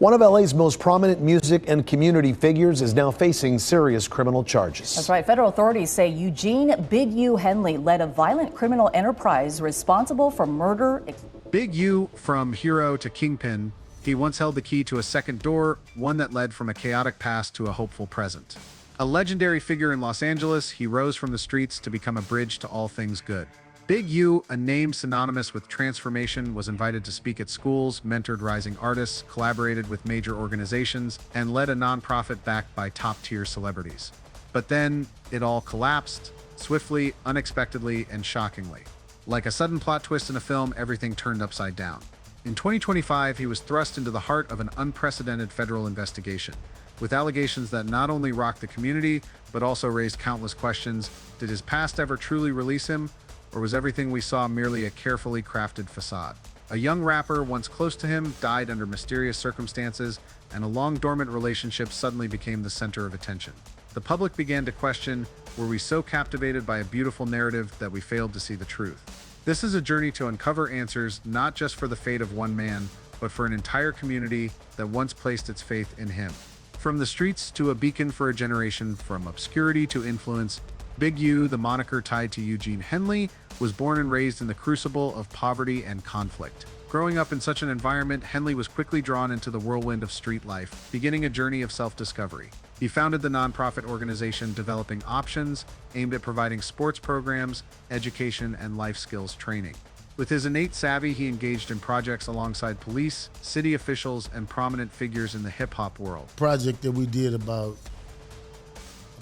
One of LA's most prominent music and community figures is now facing serious criminal charges. That's right. Federal authorities say Eugene "Big U" Henley led a violent criminal enterprise responsible for murder. Big U, from hero to kingpin, he once held the key to a second door, one that led from a chaotic past to a hopeful present. A legendary figure in Los Angeles, he rose from the streets to become a bridge to all things good. Big U, a name synonymous with transformation, was invited to speak at schools, mentored rising artists, collaborated with major organizations, and led a nonprofit backed by top-tier celebrities. But then, it all collapsed, swiftly, unexpectedly, and shockingly. Like a sudden plot twist in a film, everything turned upside down. In 2025, he was thrust into the heart of an unprecedented federal investigation, with allegations that not only rocked the community, but also raised countless questions. Did his past ever truly release him? Or was everything we saw merely a carefully crafted facade? A young rapper once close to him died under mysterious circumstances, and a long-dormant relationship suddenly became the center of attention. The public began to question, were we so captivated by a beautiful narrative that we failed to see the truth? This is a journey to uncover answers, not just for the fate of one man, but for an entire community that once placed its faith in him. From the streets to a beacon for a generation, from obscurity to influence, Big U, the moniker tied to Eugene Henley, was born and raised in the crucible of poverty and conflict. Growing up in such an environment, Henley was quickly drawn into the whirlwind of street life, beginning a journey of self-discovery. He founded the nonprofit organization Developing Options, aimed at providing sports programs, education, and life skills training. With his innate savvy, he engaged in projects alongside police, city officials, and prominent figures in the hip-hop world. Project that we did about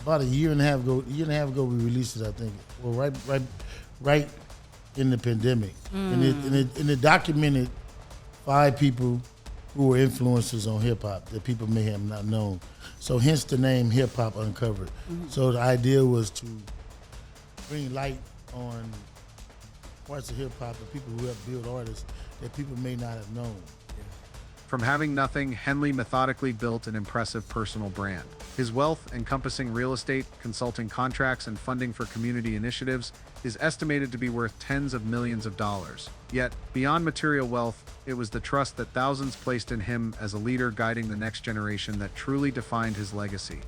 a year and a half ago. We released it, I think. Well, right in the pandemic, and it documented 5 people who were influencers on hip hop that people may have not known. So hence the name Hip Hop Uncovered. So the idea was to bring light on parts of hip hop and people who have built artists that people may not have known. From having nothing, Henley methodically built an impressive personal brand. His wealth, encompassing real estate, consulting contracts, and funding for community initiatives, is estimated to be worth tens of millions of dollars. Yet, beyond material wealth, it was the trust that thousands placed in him as a leader guiding the next generation that truly defined his legacy.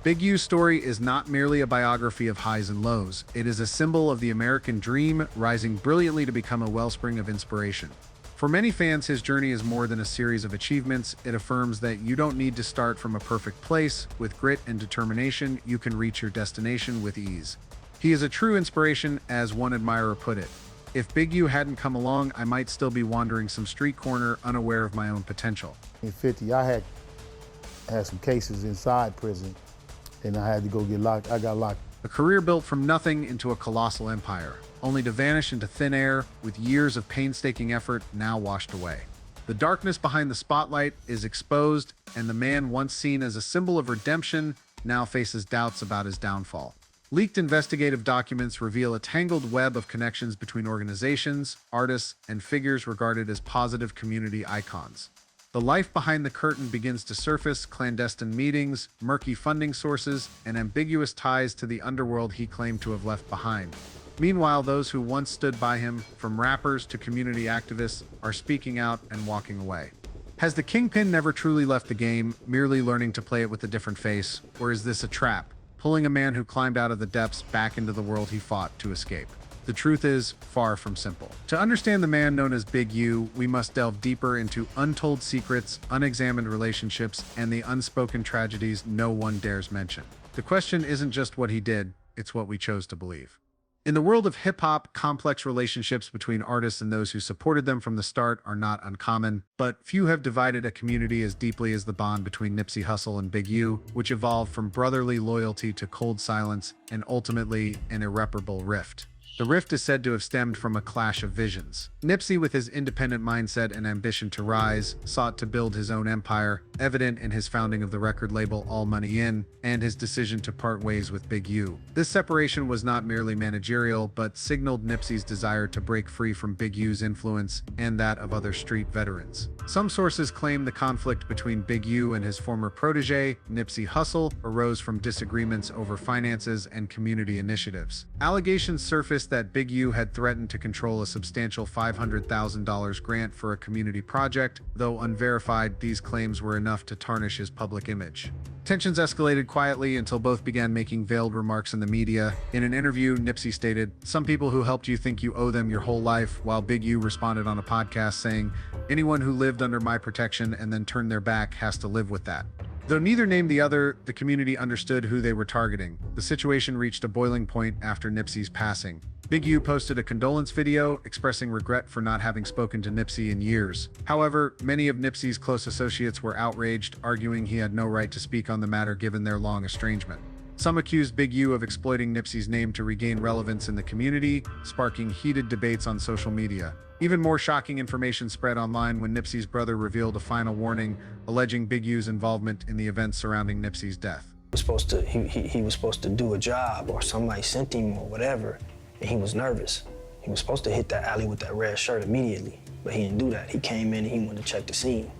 Big U's story is not merely a biography of highs and lows. It is a symbol of the American dream, rising brilliantly to become a wellspring of inspiration. For many fans, his journey is more than a series of achievements. It affirms that you don't need to start from a perfect place. With grit and determination, you can reach your destination with ease. He is a true inspiration, as one admirer put it. If Big U hadn't come along, I might still be wandering some street corner, unaware of my own potential. In 50, I had some cases inside prison, and I had to go get locked. I got locked. A career built from nothing into a colossal empire, only to vanish into thin air with years of painstaking effort now washed away. The darkness behind the spotlight is exposed, and the man once seen as a symbol of redemption now faces doubts about his downfall. Leaked investigative documents reveal a tangled web of connections between organizations, artists, and figures regarded as positive community icons. The life behind the curtain begins to surface: clandestine meetings, murky funding sources, and ambiguous ties to the underworld he claimed to have left behind. Meanwhile, those who once stood by him, from rappers to community activists, are speaking out and walking away. Has the kingpin never truly left the game, merely learning to play it with a different face? Or is this a trap, pulling a man who climbed out of the depths back into the world he fought to escape? The truth is far from simple. To understand the man known as Big U, we must delve deeper into untold secrets, unexamined relationships, and the unspoken tragedies no one dares mention. The question isn't just what he did, it's what we chose to believe. In the world of hip-hop, complex relationships between artists and those who supported them from the start are not uncommon, but few have divided a community as deeply as the bond between Nipsey Hussle and Big U, which evolved from brotherly loyalty to cold silence and ultimately an irreparable rift. The rift is said to have stemmed from a clash of visions. Nipsey, with his independent mindset and ambition to rise, sought to build his own empire, evident in his founding of the record label All Money In and his decision to part ways with Big U. This separation was not merely managerial, but signaled Nipsey's desire to break free from Big U's influence and that of other street veterans. Some sources claim the conflict between Big U and his former protege, Nipsey Hussle, arose from disagreements over finances and community initiatives. Allegations surfaced that Big U had threatened to control a substantial $500,000 grant for a community project. Though unverified, these claims were enough to tarnish his public image. Tensions escalated quietly until both began making veiled remarks in the media. In an interview, Nipsey stated, "Some people who helped you think you owe them your whole life," while Big U responded on a podcast saying, "Anyone who lived under my protection and then turned their back has to live with that." Though neither named the other, the community understood who they were targeting. The situation reached a boiling point after Nipsey's passing. Big U posted a condolence video expressing regret for not having spoken to Nipsey in years. However, many of Nipsey's close associates were outraged, arguing he had no right to speak on the matter given their long estrangement. Some accused Big U of exploiting Nipsey's name to regain relevance in the community, sparking heated debates on social media. Even more shocking information spread online when Nipsey's brother revealed a final warning, alleging Big U's involvement in the events surrounding Nipsey's death. He was supposed to do a job, or somebody sent him or whatever, and he was nervous. He was supposed to hit that alley with that red shirt immediately, but he didn't do that. He came in and he wanted to check the scene.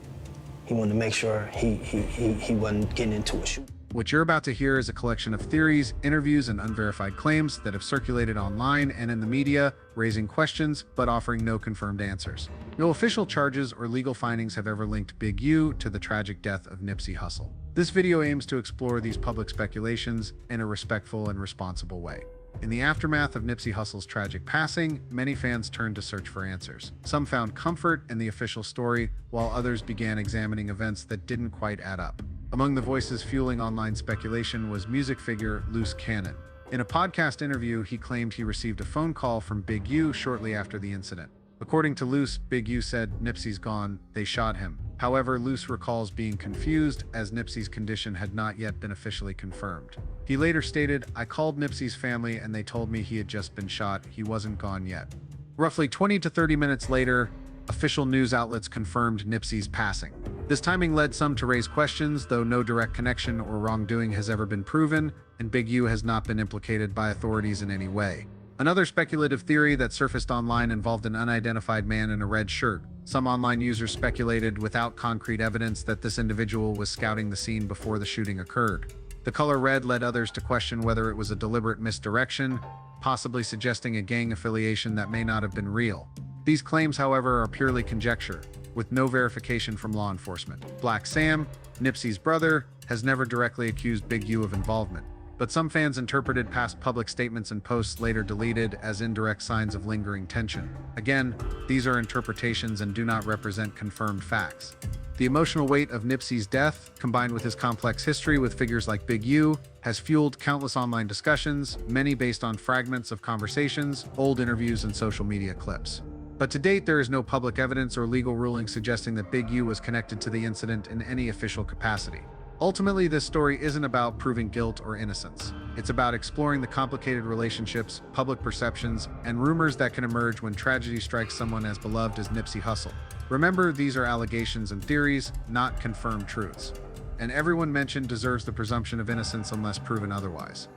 He wanted to make sure he wasn't getting into a shoot. What you're about to hear is a collection of theories, interviews, and unverified claims that have circulated online and in the media, raising questions but offering no confirmed answers. No official charges or legal findings have ever linked Big U to the tragic death of Nipsey Hussle. This video aims to explore these public speculations in a respectful and responsible way. In the aftermath of Nipsey Hussle's tragic passing, many fans turned to search for answers. Some found comfort in the official story, while others began examining events that didn't quite add up. Among the voices fueling online speculation was music figure Loose Cannon. In a podcast interview, he claimed he received a phone call from Big U shortly after the incident. According to Loose, Big U said, "Nipsey's gone, they shot him." However, Loose recalls being confused as Nipsey's condition had not yet been officially confirmed. He later stated, "I called Nipsey's family and they told me he had just been shot, he wasn't gone yet." Roughly 20 to 30 minutes later, official news outlets confirmed Nipsey's passing. This timing led some to raise questions, though no direct connection or wrongdoing has ever been proven, and Big U has not been implicated by authorities in any way. Another speculative theory that surfaced online involved an unidentified man in a red shirt. Some online users speculated, without concrete evidence, that this individual was scouting the scene before the shooting occurred. The color red led others to question whether it was a deliberate misdirection, possibly suggesting a gang affiliation that may not have been real. These claims, however, are purely conjecture, with no verification from law enforcement. Black Sam, Nipsey's brother, has never directly accused Big U of involvement, but some fans interpreted past public statements and posts later deleted as indirect signs of lingering tension. Again, these are interpretations and do not represent confirmed facts. The emotional weight of Nipsey's death, combined with his complex history with figures like Big U, has fueled countless online discussions, many based on fragments of conversations, old interviews, and social media clips. But to date, there is no public evidence or legal ruling suggesting that Big U was connected to the incident in any official capacity. Ultimately, this story isn't about proving guilt or innocence. It's about exploring the complicated relationships, public perceptions, and rumors that can emerge when tragedy strikes someone as beloved as Nipsey Hussle. Remember, these are allegations and theories, not confirmed truths. And everyone mentioned deserves the presumption of innocence unless proven otherwise.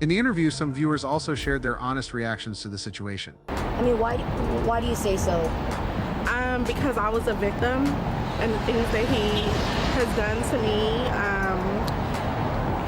In the interview, some viewers also shared their honest reactions to the situation. I mean, why do you say so? Because I was a victim, and the things that he has done to me,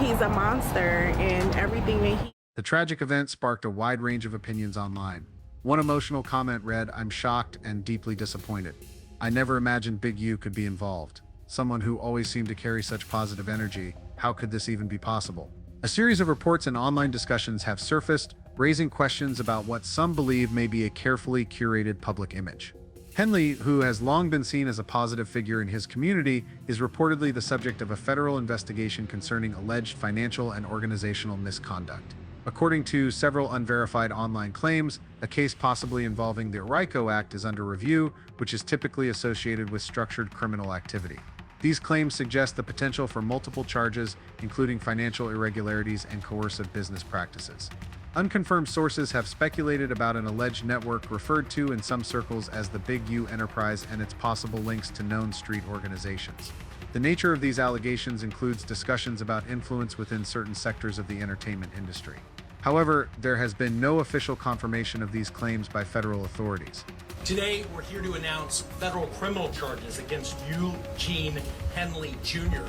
he's a monster, and everything that he... The tragic event sparked a wide range of opinions online. One emotional comment read, "I'm shocked and deeply disappointed. I never imagined Big U could be involved. Someone who always seemed to carry such positive energy. How could this even be possible?" A series of reports and online discussions have surfaced, raising questions about what some believe may be a carefully curated public image. Henley, who has long been seen as a positive figure in his community, is reportedly the subject of a federal investigation concerning alleged financial and organizational misconduct. According to several unverified online claims, a case possibly involving the RICO Act is under review, which is typically associated with structured criminal activity. These claims suggest the potential for multiple charges, including financial irregularities and coercive business practices. Unconfirmed sources have speculated about an alleged network referred to in some circles as the Big U Enterprise and its possible links to known street organizations. The nature of these allegations includes discussions about influence within certain sectors of the entertainment industry. However, there has been no official confirmation of these claims by federal authorities. Today, we're here to announce federal criminal charges against Eugene Henley Jr.,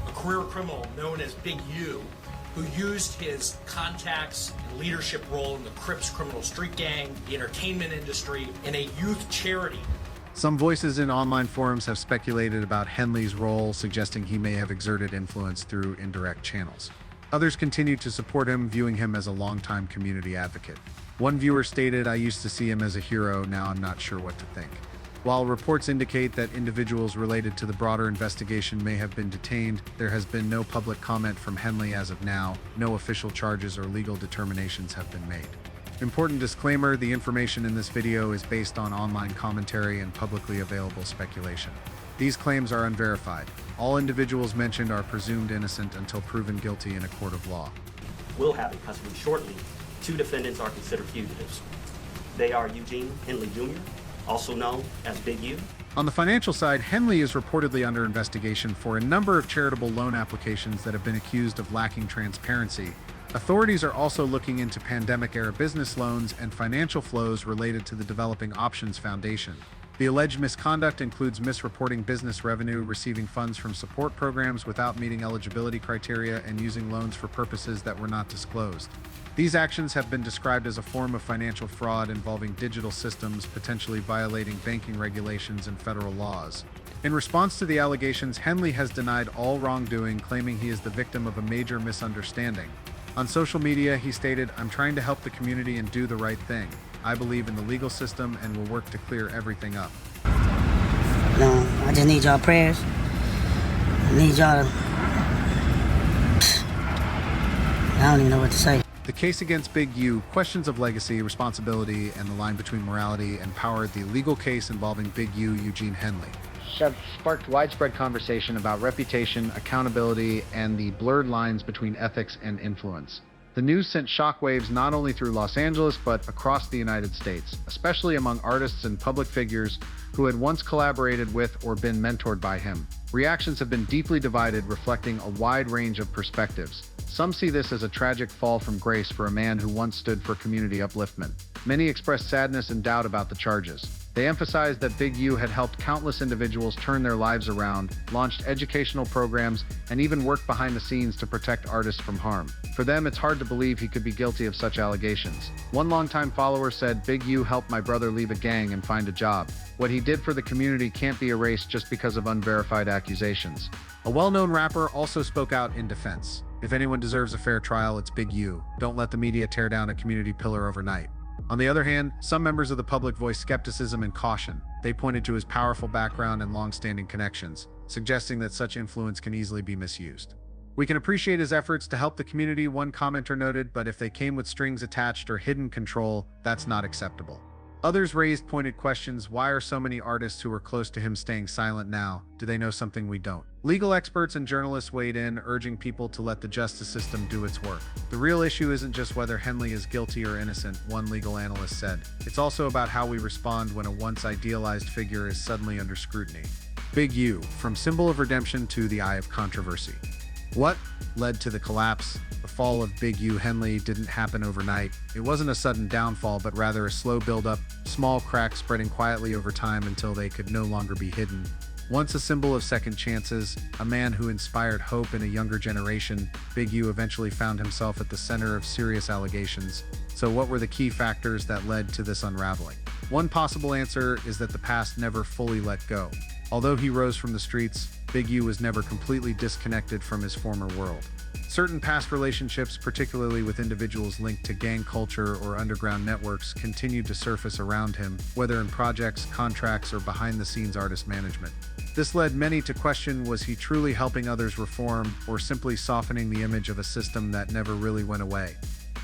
a career criminal known as Big U, who used his contacts and leadership role in the Crips criminal street gang, the entertainment industry, and a youth charity. Some voices in online forums have speculated about Henley's role, suggesting he may have exerted influence through indirect channels. Others continue to support him, viewing him as a longtime community advocate. One viewer stated, "I used to see him as a hero, now I'm not sure what to think." While reports indicate that individuals related to the broader investigation may have been detained, there has been no public comment from Henley as of now. No official charges or legal determinations have been made. Important disclaimer, the information in this video is based on online commentary and publicly available speculation. These claims are unverified. All individuals mentioned are presumed innocent until proven guilty in a court of law. Will have in custody shortly. 2 defendants are considered fugitives. They are Eugene Henley Jr., also known as Big U. On the financial side, Henley is reportedly under investigation for a number of charitable loan applications that have been accused of lacking transparency. Authorities are also looking into pandemic-era business loans and financial flows related to the Developing Options Foundation. The alleged misconduct includes misreporting business revenue, receiving funds from support programs without meeting eligibility criteria, and using loans for purposes that were not disclosed. These actions have been described as a form of financial fraud involving digital systems, potentially violating banking regulations and federal laws. In response to the allegations, Henley has denied all wrongdoing, claiming he is the victim of a major misunderstanding. On social media, he stated, "I'm trying to help the community and do the right thing. I believe in the legal system and will work to clear everything up." No, I just need y'all prayers. I need y'all to... I don't even know what to say. The case against Big U, questions of legacy, responsibility, and the line between morality and power, the legal case involving Big U, Eugene Henley, have sparked widespread conversation about reputation, accountability, and the blurred lines between ethics and influence. The news sent shockwaves not only through Los Angeles, but across the United States, especially among artists and public figures who had once collaborated with or been mentored by him. Reactions have been deeply divided, reflecting a wide range of perspectives. Some see this as a tragic fall from grace for a man who once stood for community upliftment. Many express sadness and doubt about the charges. They emphasized that Big U had helped countless individuals turn their lives around, launched educational programs, and even worked behind the scenes to protect artists from harm. For them, it's hard to believe he could be guilty of such allegations. One longtime follower said, "Big U helped my brother leave a gang and find a job. What he did for the community can't be erased just because of unverified accusations." A well-known rapper also spoke out in defense. "If anyone deserves a fair trial, it's Big U. Don't let the media tear down a community pillar overnight." On the other hand, some members of the public voiced skepticism and caution. They pointed to his powerful background and long-standing connections, suggesting that such influence can easily be misused. "We can appreciate his efforts to help the community," one commenter noted, "but if they came with strings attached or hidden control, that's not acceptable." Others raised pointed questions. Why are so many artists who are close to him staying silent now? Do they know something we don't? Legal experts and journalists weighed in, urging people to let the justice system do its work. "The real issue isn't just whether Henley is guilty or innocent," one legal analyst said. "It's also about how we respond when a once idealized figure is suddenly under scrutiny." Big U, from symbol of redemption to the eye of controversy. What led to the collapse? The fall of Big U Henley didn't happen overnight. It wasn't a sudden downfall, but rather a slow build-up, small cracks spreading quietly over time until they could no longer be hidden. Once a symbol of second chances, a man who inspired hope in a younger generation, Big U eventually found himself at the center of serious allegations. So what were the key factors that led to this unraveling? One possible answer is that the past never fully let go. Although he rose from the streets, Big U was never completely disconnected from his former world. Certain past relationships, particularly with individuals linked to gang culture or underground networks, continued to surface around him, whether in projects, contracts, or behind-the-scenes artist management. This led many to question, was he truly helping others reform, or simply softening the image of a system that never really went away?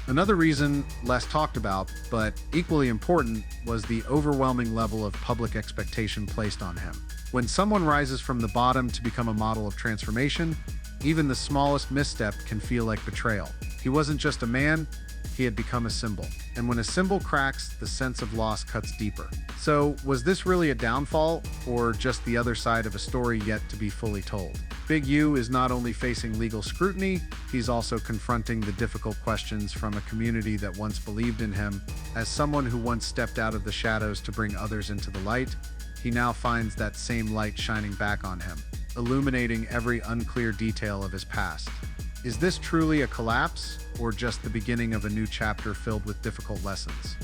Another reason, less talked about, but equally important, was the overwhelming level of public expectation placed on him. When someone rises from the bottom to become a model of transformation, even the smallest misstep can feel like betrayal. He wasn't just a man, he had become a symbol. And when a symbol cracks, the sense of loss cuts deeper. So, was this really a downfall, or just the other side of a story yet to be fully told? Big U is not only facing legal scrutiny, he's also confronting the difficult questions from a community that once believed in him. As someone who once stepped out of the shadows to bring others into the light, he now finds that same light shining back on him, illuminating every unclear detail of his past. Is this truly a collapse, or just the beginning of a new chapter filled with difficult lessons?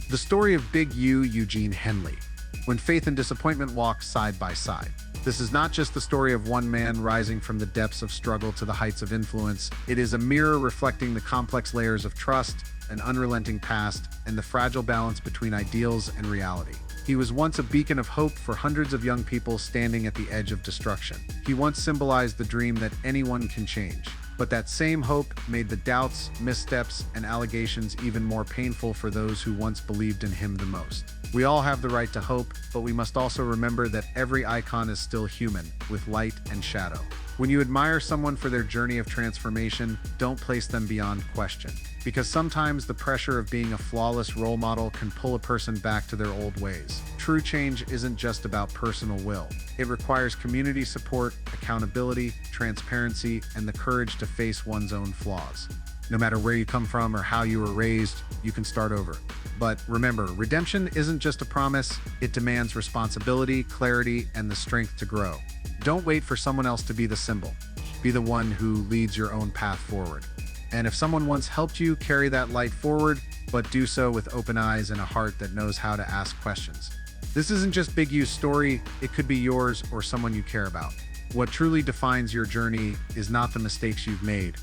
The story of Big U, Eugene Henley, when faith and disappointment walk side by side. This is not just the story of one man rising from the depths of struggle to the heights of influence. It is a mirror reflecting the complex layers of trust, an unrelenting past, and the fragile balance between ideals and reality. He was once a beacon of hope for hundreds of young people standing at the edge of destruction. He once symbolized the dream that anyone can change. But that same hope made the doubts, missteps, and allegations even more painful for those who once believed in him the most. We all have the right to hope, but we must also remember that every icon is still human, with light and shadow. When you admire someone for their journey of transformation, don't place them beyond question. Because sometimes the pressure of being a flawless role model can pull a person back to their old ways. True change isn't just about personal will. It requires community support, accountability, transparency, and the courage to face one's own flaws. No matter where you come from or how you were raised, you can start over. But remember, redemption isn't just a promise, it demands responsibility, clarity, and the strength to grow. Don't wait for someone else to be the symbol. Be the one who leads your own path forward. And if someone once helped you, carry that light forward, but do so with open eyes and a heart that knows how to ask questions. This isn't just Big U's story, it could be yours or someone you care about. What truly defines your journey is not the mistakes you've made,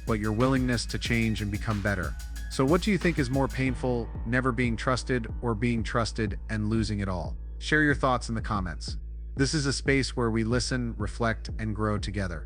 but your willingness to change and become better. So what do you think is more painful, never being trusted or being trusted and losing it all? Share your thoughts in the comments. This is a space where we listen, reflect, and grow together.